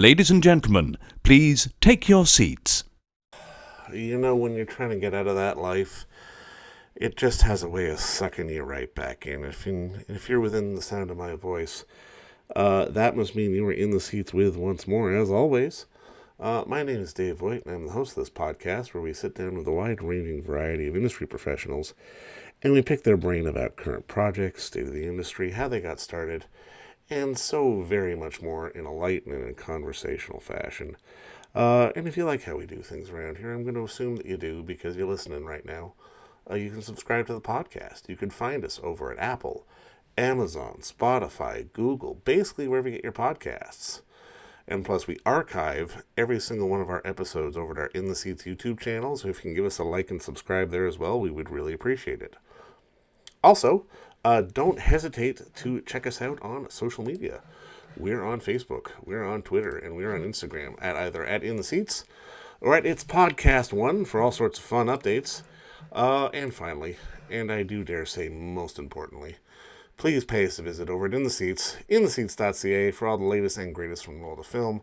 Ladies and gentlemen, please take your seats. You know, when you're trying to get out of that life, it just has a way of sucking you right back in. If you're within the sound of my voice, that must mean you were in the seats with once more, as always. My name is Dave Voigt, and I'm the host of this podcast where we sit down with a wide-ranging variety of industry professionals, and we pick their brain about current projects, state of the industry, how they got started, and so very much more in a light and in a conversational fashion. And if you like how we do things around here, I'm going to assume that you do because you're listening right now. You can subscribe to the podcast. You can find us over at Apple, Amazon, Spotify, Google, basically wherever you get your podcasts. And plus, we archive every single one of our episodes over at our In the Seats YouTube channel, so if you can give us a like and subscribe there as well, we would really appreciate it. Also, don't hesitate to check us out on social media. We're on Facebook, we're on Twitter, and we're on Instagram at either at In the Seats or at It's Podcast One for all sorts of fun updates. And finally, and I do dare say most importantly, please pay us a visit over at In the Seats, intheseats.ca for all the latest and greatest from the world of film,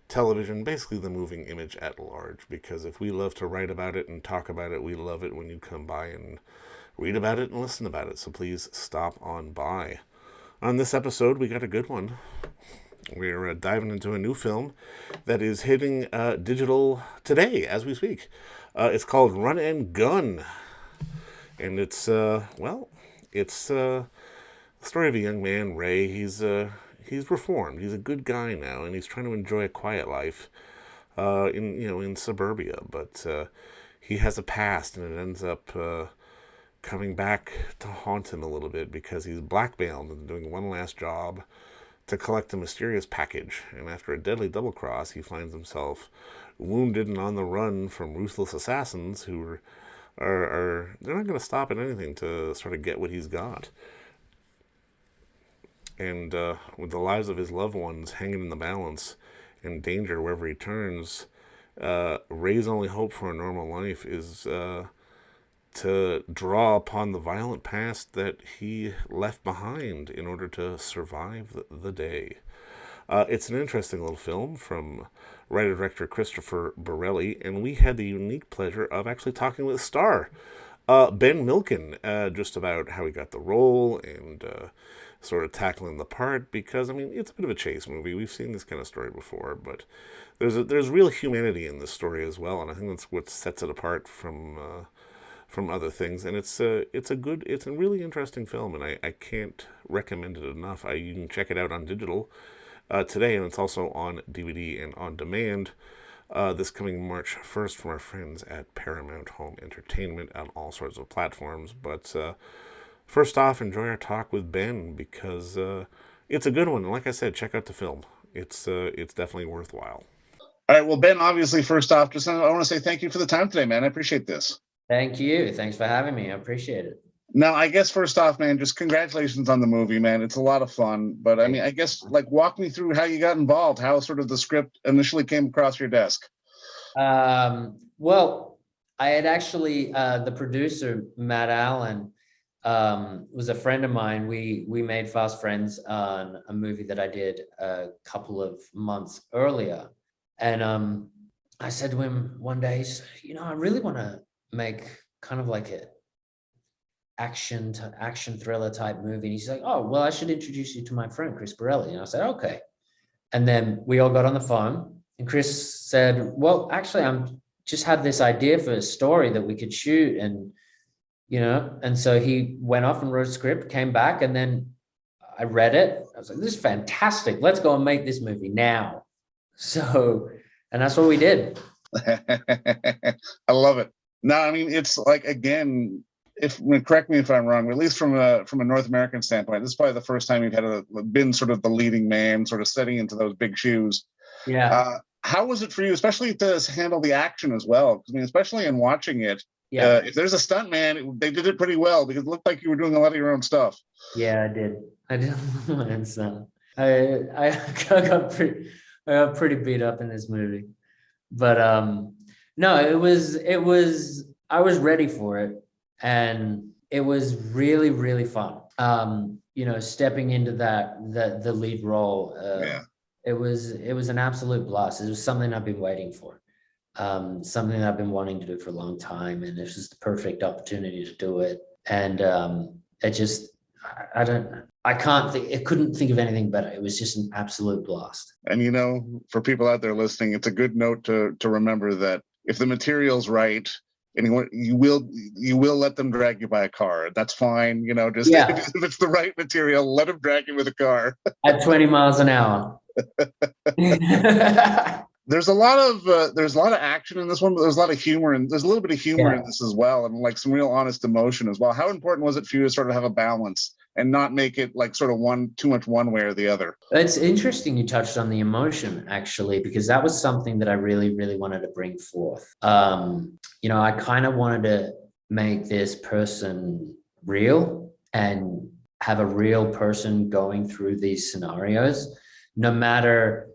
television, basically the moving image at large. Because if we love to write about it and talk about it, we love it when you come by and read about it and listen about it. So please stop on by. On this episode, we got a good one. We're diving into a new film that is hitting digital today as we speak. It's called Run and Gun. And it's the story of a young man, Ray. He's reformed. He's a good guy now, and he's trying to enjoy a quiet life in suburbia. But he has a past, and it ends up coming back to haunt him a little bit because he's blackmailed into doing one last job to collect a mysterious package. And after a deadly double cross, he finds himself wounded and on the run from ruthless assassins who are they're not going to stop at anything to sort of get what he's got. And with the lives of his loved ones hanging in the balance and danger wherever he turns, Ray's only hope for a normal life is to draw upon the violent past that he left behind in order to survive the day. It's an interesting little film from writer-director Christopher Borelli, and we had the unique pleasure of actually talking with the star, Ben Miliken, just about how he got the role and sort of tackling the part, because, I mean, it's a bit of a chase movie. We've seen this kind of story before, but there's real humanity in this story as well, and I think that's what sets it apart from other things. And it's a really interesting film, and I can't recommend it enough. You can check it out on digital today, and it's also on DVD and on demand this coming March 1st from our friends at Paramount Home Entertainment on all sorts of platforms. But first off, enjoy our talk with Ben, because it's a good one. And like I said, check out the film. It's definitely worthwhile. All right. Well, Ben, obviously, first off, just I want to say thank you for the time today, man. I appreciate this. Thank you. Thanks for having me. I appreciate it. Now, I guess first off, man, just congratulations on the movie, man. It's a lot of fun. But I mean, I guess walk me through how you got involved, how sort of the script initially came across your desk. Well, I had actually, the producer, Matt Allen, was a friend of mine. We made fast friends on a movie that I did a couple of months earlier. And I said to him one day, I really want to make kind of like a action thriller type movie. And he's like, oh, well, I should introduce you to my friend, Chris Borelli. And I said, okay. And then we all got on the phone, and Chris said, well, actually, I'm just had this idea for a story that we could shoot. And, and so he went off and wrote a script, came back, and then I read it. I was like, this is fantastic. Let's go and make this movie now. So, and that's what we did. I love it. No, I mean, it's like, again, correct me if I'm wrong, but at least from a North American standpoint, this is probably the first time you've been sort of the leading man, sort of stepping into those big shoes. Yeah. How was it for you, especially to handle the action as well? I mean, especially in watching it, if there's a stunt man, they did it pretty well, because it looked like you were doing a lot of your own stuff. Yeah, I did. And so I got pretty beat up in this movie, but no, it was I was ready for it, and it was really, really fun. Stepping into the lead role. it was an absolute blast. It was something I've been waiting for, something that I've been wanting to do for a long time, and this is the perfect opportunity to do it. And it just, I can't think, I couldn't think of anything better. It was just an absolute blast. And you know, for people out there listening, it's a good note to remember that if the material's right, and you will let them drag you by a car. That's fine. You know, just Yeah. if it's the right material, let them drag you with a car. At 20 miles an hour. There's a lot of action in this one, but there's a lot of humor, and there's a little bit of humor in this as well, and like some real honest emotion as well. How important was it for you to sort of have a balance and not make it like sort of too much one way or the other? It's interesting you touched on the emotion, actually, because that was something that I really, really wanted to bring forth. I kind of wanted to make this person real and have a real person going through these scenarios, no matter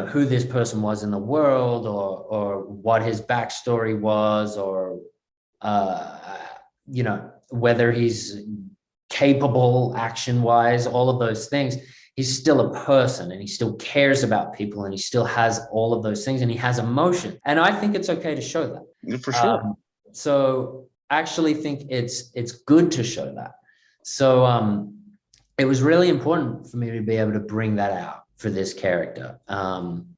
who this person was in the world, or what his backstory was, or whether he's capable action wise, all of those things. He's still a person, and he still cares about people, and he still has all of those things, and he has emotion. And I think it's okay to show that. Yeah, for sure. So I actually think it's good to show that. So it was really important for me to be able to bring that out for this character,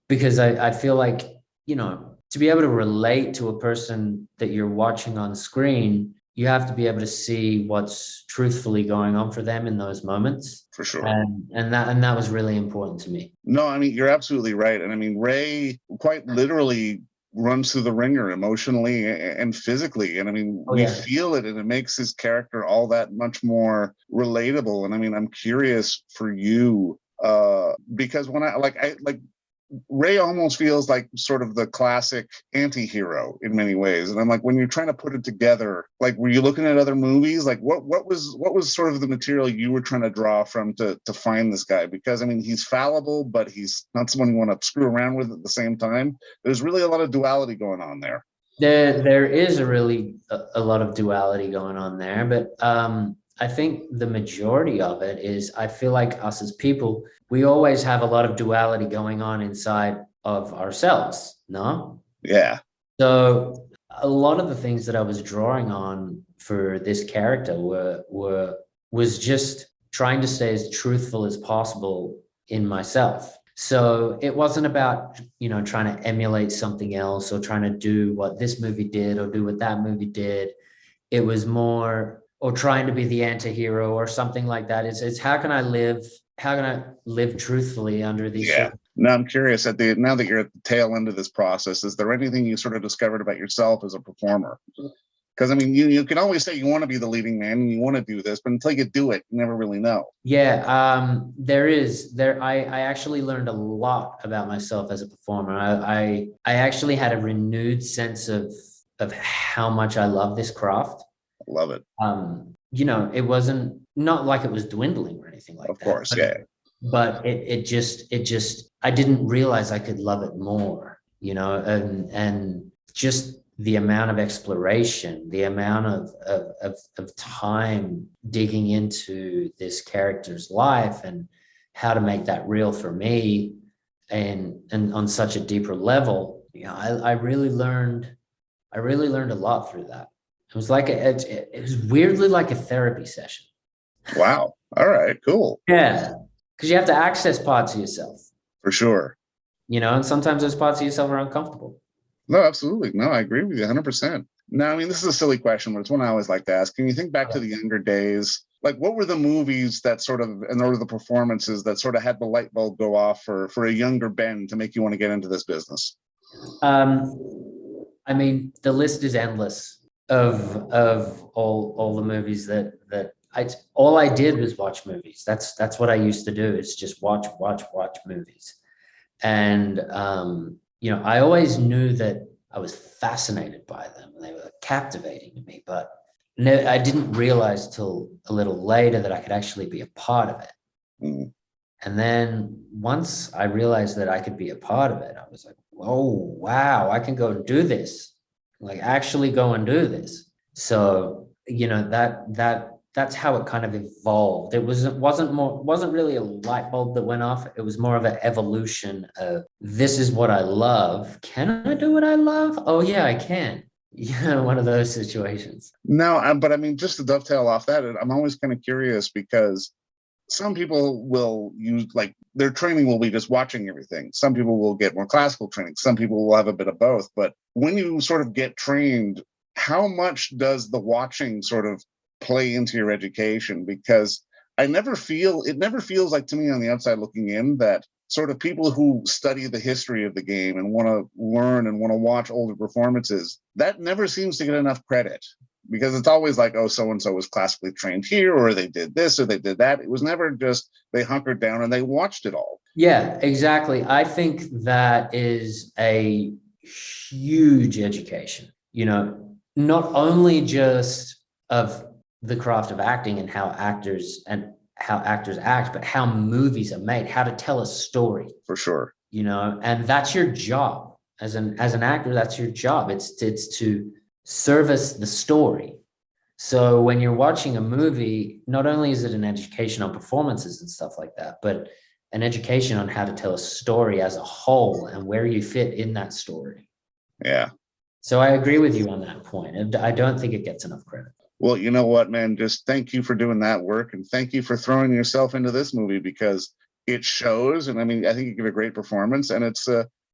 because I feel like, to be able to relate to a person that you're watching on screen, you have to be able to see what's truthfully going on for them in those moments. For sure. And that was really important to me. No, I mean, you're absolutely right. And I mean, Ray quite literally runs through the ringer emotionally and physically. And I mean, we feel it, and it makes his character all that much more relatable. And I mean, I'm curious for you, because when I Ray almost feels like sort of the classic anti-hero in many ways. And I'm like, when you're trying to put it together, like, were you looking at other movies? Like, what was sort of the material you were trying to draw from to find this guy? Because I mean, he's fallible, but he's not someone you want to screw around with at the same time. There's really a lot of duality going on there. There is a lot of duality going on there, but I think the majority of it is, I feel like us as people, we always have a lot of duality going on inside of ourselves, no? Yeah. So a lot of the things that I was drawing on for this character was just trying to stay as truthful as possible in myself. So it wasn't about, trying to emulate something else, or trying to do what this movie did or do what that movie did. It was more, or trying to be the anti-hero or something like that. It's how can I live truthfully under these? Yeah. Now I'm curious, now that you're at the tail end of this process, is there anything you sort of discovered about yourself as a performer? Because I mean, you can always say you want to be the leading man and you want to do this, but until you do it, you never really know. Yeah, I actually learned a lot about myself as a performer. I actually had a renewed sense of how much I love this craft. Love it. It wasn't, not like it was dwindling or anything like that. Of course, yeah. But it just I didn't realize I could love it more, and just the amount of exploration, the amount of time digging into this character's life and how to make that real for me, and on such a deeper level. I really learned a lot through that. It was like it was weirdly like a therapy session. Wow. All right, cool. Yeah. Because you have to access parts of yourself. For sure. And sometimes those parts of yourself are uncomfortable. No, absolutely. No, I agree with you 100%. Now, I mean, this is a silly question, but it's one I always like to ask. Can you think back to the younger days? Like, what were the movies that sort of, and or the performances that sort of had the light bulb go off for a younger Ben to make you want to get into this business? I mean, the list is endless of all the movies that all I did was watch movies. That's what I used to do, is just watch movies. And I always knew that I was fascinated by them. They were captivating to me, but I didn't realize till a little later that I could actually be a part of it. Mm. And then once I realized that I could be a part of it, I was like, oh, wow, I can go and do this. Like, actually go and do this. So, that that's how it kind of evolved. It wasn't really a light bulb that went off. It was more of an evolution of, this is what I love. Can I do what I love? Oh yeah, I can. One of those situations. No, but I mean, just to dovetail off that, I'm always kind of curious because some people will use, like, their training will be just watching everything. Some people will get more classical training. Some people will have a bit of both. But when you sort of get trained, how much does the watching sort of play into your education? Because it never feels like, to me on the outside looking in, that sort of people who study the history of the game and want to learn and want to watch older performances, that never seems to get enough credit, because it's always like, oh, so and so was classically trained here, or they did this, or they did that. It was never just they hunkered down and they watched it all. Yeah, exactly. I think that is a huge education, not only just of the craft of acting and how actors act, but how movies are made, how to tell a story. For sure. And that's your job as an actor. That's your job. It's to service the story. So when you're watching a movie, not only is it an education on performances and stuff like that, but an education on how to tell a story as a whole and where you fit in that story. Yeah. So I agree with you on that point. And I don't think it gets enough credit. Well, you know what, man? Just thank you for doing that work, and thank you for throwing yourself into this movie, because it shows. And I mean, I think you give a great performance, and it's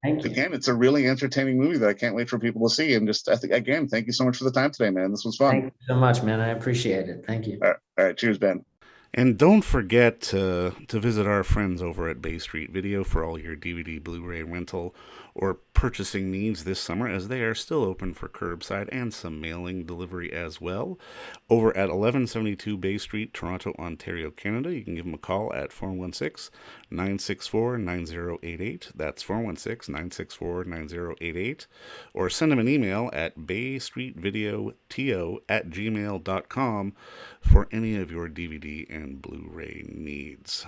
Thank you. again, it's a really entertaining movie that I can't wait for people to see. And just, I think, again, thank you so much for the time today, man. This was fun. Thank you so much, man. I appreciate it. Thank you. All right. Cheers, Ben. And don't forget to visit our friends over at Bay Street Video for all your DVD, Blu-ray rental, or purchasing needs this summer, as they are still open for curbside and some mailing delivery as well. Over at 1172 Bay Street, Toronto, Ontario, Canada. You can give them a call at 416-964-9088. That's 416-964-9088. Or send them an email at baystreetvideoto@gmail.com for any of your DVD and Blu-ray needs.